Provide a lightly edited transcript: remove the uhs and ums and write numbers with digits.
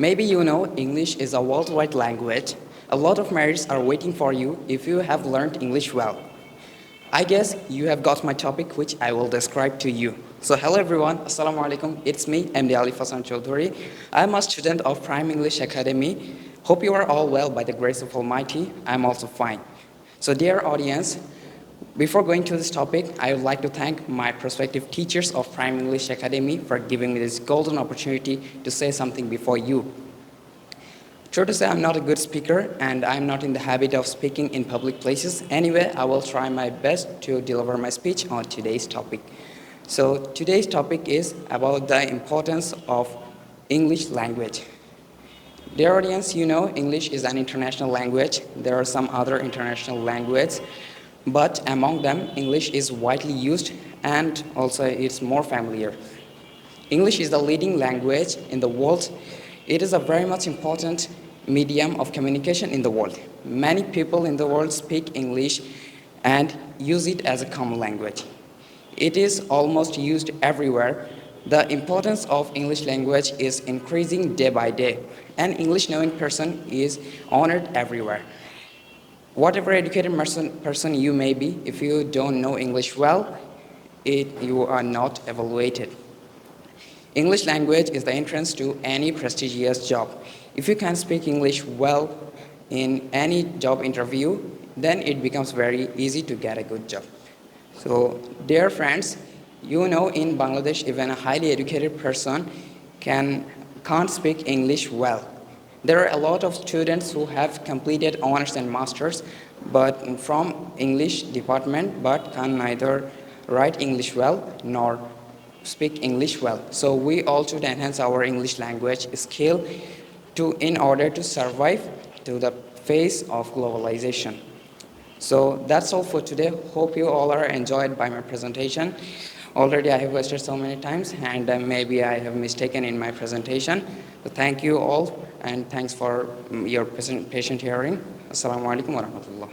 Maybe you know English is a worldwide language. A lot of merits are waiting for you if you have learned English well. I guess you have got my topic, which I will describe to you. So hello everyone, Assalamu alaikum, it's me, 𝗬𝙁𝙚 𝙀𝙤𝙜𝙬𝙚. I am a student of Prime English Academy. Hope you are all well by the grace of Almighty. I'm also fine. So dear audience, before going to this topic, I would like to thank my prospective teachers of Prime English Academy for giving me this golden opportunity to say something before you. True to say, I'm not a good speaker and I'm not in the habit of speaking in public places. Anyway, I will try my best to deliver my speech on today's topic. So today's topic is about the importance of English language. Dear audience, you know English is an international language. There are some other international languages, but among them, English is widely used and also it's more familiar. English is the leading language in the world. It is a very much important medium of communication in the world. Many people in the world speak English and use it as a common language. It is almost used everywhere. The importance of English language is increasing day by day. An English-knowing person is honored everywhere. Whatever educated person you may be, if you don't know English well, you are not evaluated. English language is the entrance to any prestigious job. If you can speak English well in any job interview, then it becomes very easy to get a good job. So, dear friends, you know in Bangladesh, even a highly educated person can't speak English well. There are a lot of students who have completed honors and masters but from English department but can neither write English well nor speak English well. So we all should enhance our English language skill in order to survive to the face of globalization. So that's all for today. Hope you all are enjoyed by my presentation. Already I have wasted so many times and maybe I have mistaken in my presentation. So thank you all and thanks for your patient hearing. Assalamu alaikum wa rahmatullah.